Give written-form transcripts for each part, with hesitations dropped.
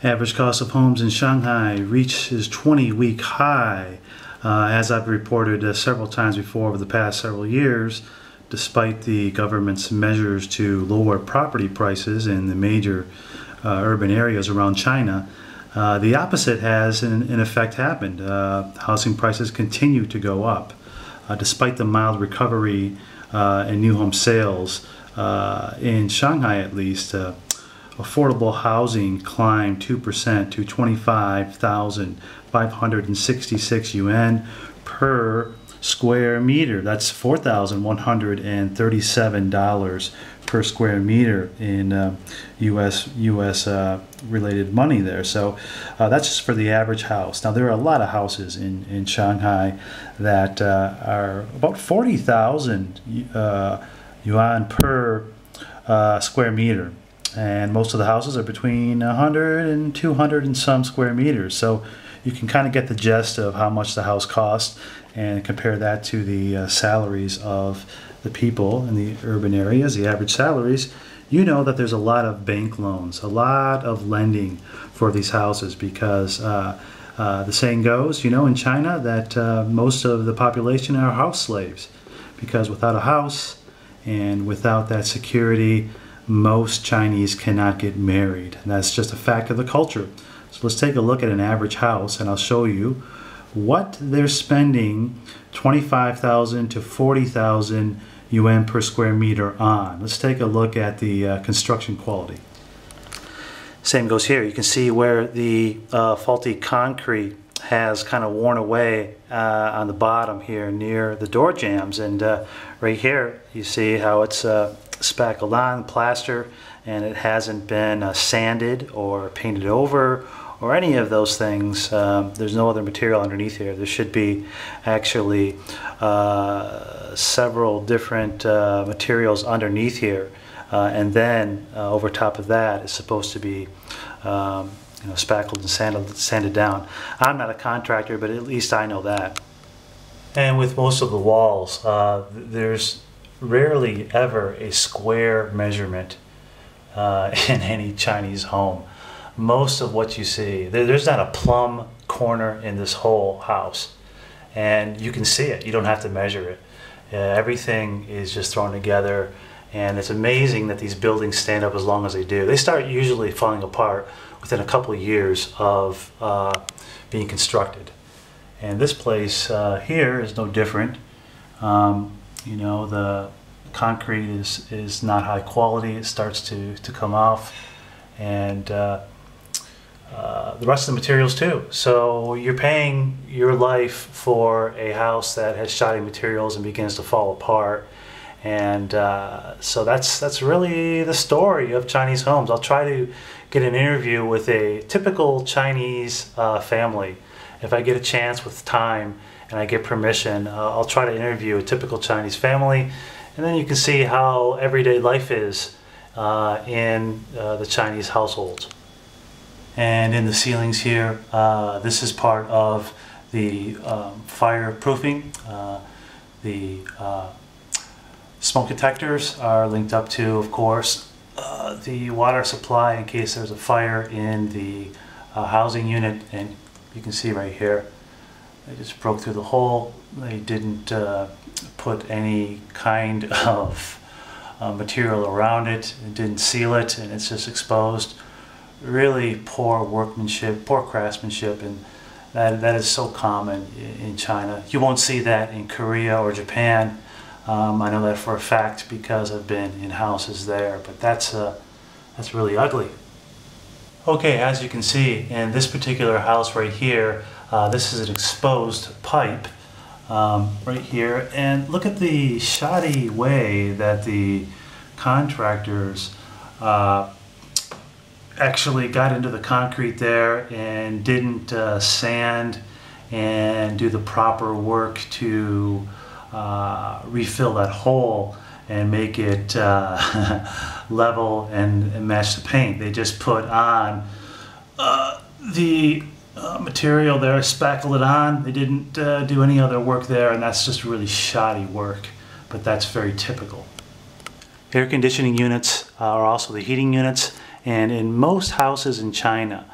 Average cost of homes in Shanghai reaches 20-week high. As I've reported several times before over the past several years, despite the government's measures to lower property prices in the major urban areas around China, the opposite has in effect happened. Housing prices continue to go up. Despite the mild recovery in new home sales, in Shanghai at least, affordable housing climbed 2% to 25,566 yuan per square meter. That's $4,137 per square meter in U.S. related money there. So that's just for the average house. Now there are a lot of houses in Shanghai that are about 40,000 yuan per square meter. And most of the houses are between 100 and 200 and some square meters. So you can kind of get the gist of how much the house costs and compare that to the salaries of the people in the urban areas, the average salaries. You know that there's a lot of bank loans, a lot of lending for these houses because the saying goes, in China that most of the population are house slaves, because without a house and without that security, most Chinese cannot get married. And that's just a fact of the culture. So let's take a look at an average house and I'll show you what they're spending 25,000 to 40,000 yuan per square meter on. Let's take a look at the construction quality. Same goes here. You can see where the faulty concrete has kind of worn away on the bottom here near the door jambs, and right here you see how it's spackled on, plaster, and it hasn't been sanded or painted over or any of those things. There's no other material underneath here. There should be actually several different materials underneath here, and then over top of that is supposed to be spackled and sanded down. I'm not a contractor, but at least I know that. And with most of the walls, there's rarely ever a square measurement in any Chinese home. Most of what you see, there's not a plumb corner in this whole house, and you can see it. You don't have to measure it. Everything is just thrown together, and it's amazing that these buildings stand up as long as they do. They start usually falling apart within a couple of years of being constructed. And this place here is no different. The concrete is not high quality. It starts to come off, and the rest of the materials too. So you're paying your life for a house that has shoddy materials and begins to fall apart. And so that's really the story of Chinese homes. I'll try to get an interview with a typical Chinese family. If I get a chance with time and I get permission, I'll try to interview a typical Chinese family, and then you can see how everyday life is in the Chinese households. And in the ceilings here, this is part of the fireproofing. The smoke detectors are linked up to, of course, the water supply in case there's a fire in the housing unit. And you can see right here, they just broke through the hole. They didn't put any kind of material around it. It didn't seal it, and it's just exposed. Really poor workmanship, poor craftsmanship, and that is so common in China. You won't see that in Korea or Japan. I know that for a fact because I've been in houses there, but that's really ugly. Okay, as you can see in this particular house right here, this is an exposed pipe right here, and look at the shoddy way that the contractors actually got into the concrete there and didn't sand and do the proper work to refill that hole and make it level and match the paint. They just put on the material there, spackle it on. They didn't do any other work there, and that's just really shoddy work, but that's very typical. Air conditioning units are also the heating units, and in most houses in China,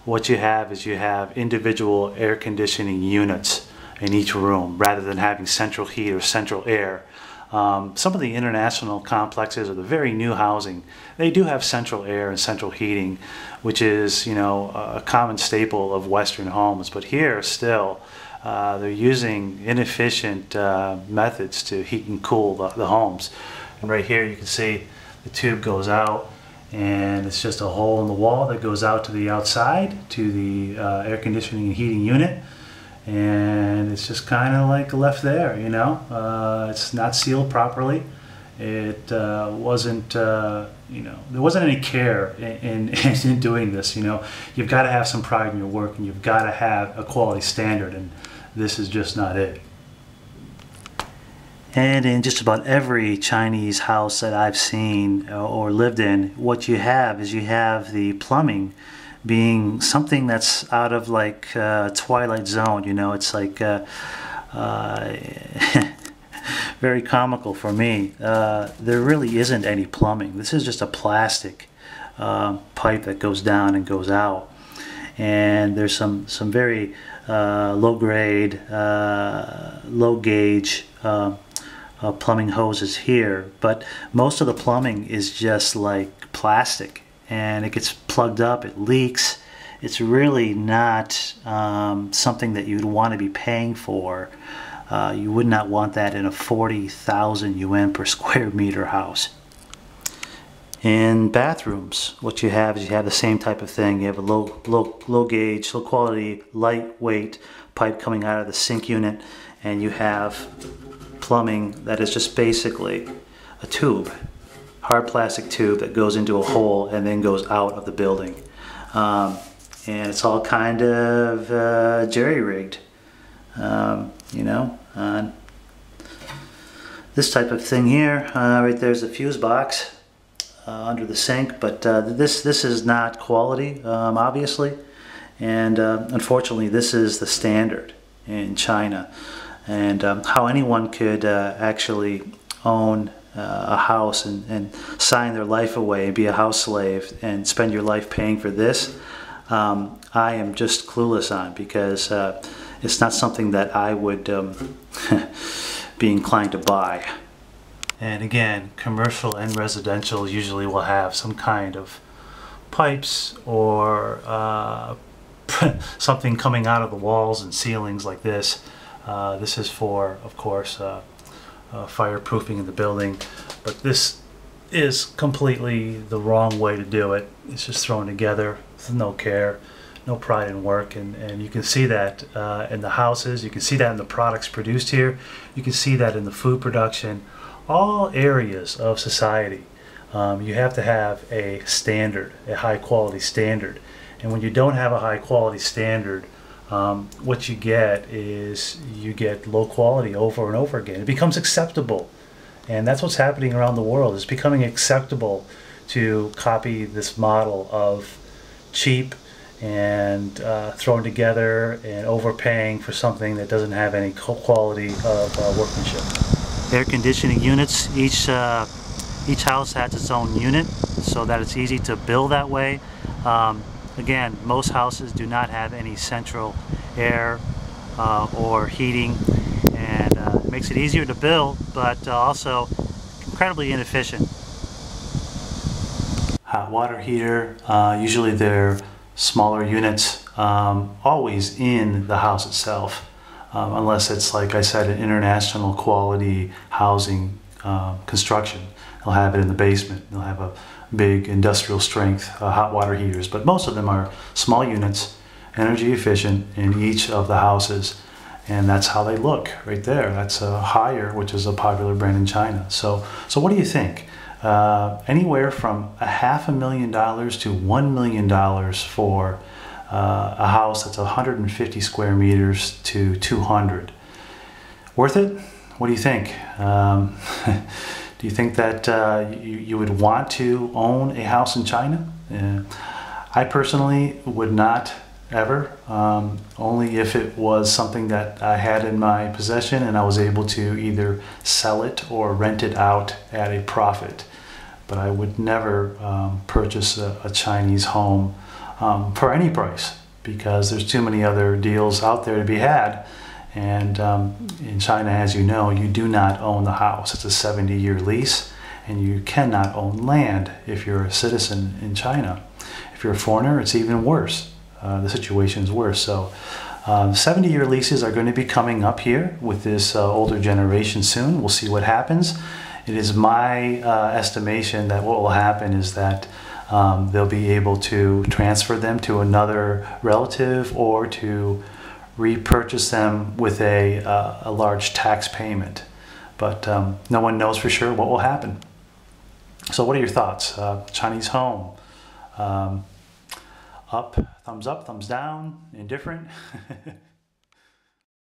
what you have is you have individual air conditioning units in each room rather than having central heat or central air. Some of the international complexes or the very new housing, they do have central air and central heating, which is, you know, a common staple of Western homes. But here still, they're using inefficient methods to heat and cool the homes. And right here you can see the tube goes out, and it's just a hole in the wall that goes out to the outside to the air conditioning and heating unit. And it's just kind of like left there, you know. It's not sealed properly. It wasn't, you know, there wasn't any care in doing this. You know, you've got to have some pride in your work, and you've got to have a quality standard, and this is just not it. And in just about every Chinese house that I've seen or lived in, what you have is you have the plumbing being something that's out of like Twilight Zone, you know. It's like very comical for me. There really isn't any plumbing. This is just a plastic pipe that goes down and goes out. And there's some very low grade, low gauge plumbing hoses here, but most of the plumbing is just like plastic, and it gets plugged up, it leaks. It's really not something that you'd want to be paying for. You would not want that in a 40,000 yuan per square meter house. In bathrooms, what you have is you have the same type of thing. You have a low gauge, low quality, lightweight pipe coming out of the sink unit, and you have plumbing that is just basically a tube, hard plastic tube that goes into a hole and then goes out of the building. And it's all kind of jerry-rigged, you know. This type of thing here, right there's a fuse box under the sink, but this is not quality, obviously, and unfortunately this is the standard in China. And how anyone could actually own a house and sign their life away and be a house slave and spend your life paying for this, I am just clueless on, because it's not something that I would be inclined to buy. And again, commercial and residential usually will have some kind of pipes or something coming out of the walls and ceilings like this. This is for, of course, fireproofing in the building, but this is completely the wrong way to do it. It's just thrown together with no care, no pride in work, and you can see that in the houses, you can see that in the products produced here, you can see that in the food production, all areas of society. You have to have a standard, a high quality standard, and when you don't have a high quality standard, what you get is you get low quality over and over again. It becomes acceptable, and that's what's happening around the world. It's becoming acceptable to copy this model of cheap and thrown together and overpaying for something that doesn't have any quality of workmanship. Air conditioning units, each house has its own unit so that it's easy to build that way. Again, most houses do not have any central air or heating, and it makes it easier to build, but also incredibly inefficient. Hot water heater, usually they're smaller units, always in the house itself, unless it's, like I said, an international quality housing construction. They'll have it in the basement. They'll have a big industrial strength hot water heaters, but most of them are small units, energy efficient in each of the houses, and that's how they look right there. That's a Haier, which is a popular brand in China. So what do you think? Anywhere from $500,000 to $1 million for a house that's 150 square meters to 200. Worth it? What do you think? Do you think that you would want to own a house in China? I personally would not ever, only if it was something that I had in my possession and I was able to either sell it or rent it out at a profit. But I would never purchase a Chinese home for any price, because there's too many other deals out there to be had. And in China, as you know, you do not own the house. It's a 70-year lease, and you cannot own land if you're a citizen in China. If you're a foreigner, it's even worse. The situation is worse. So 70-year leases are going to be coming up here with this older generation soon. We'll see what happens. It is my estimation that what will happen is that they'll be able to transfer them to another relative or to repurchase them with a large tax payment. But no one knows for sure what will happen. So what are your thoughts? Chinese home. Up, thumbs down, indifferent?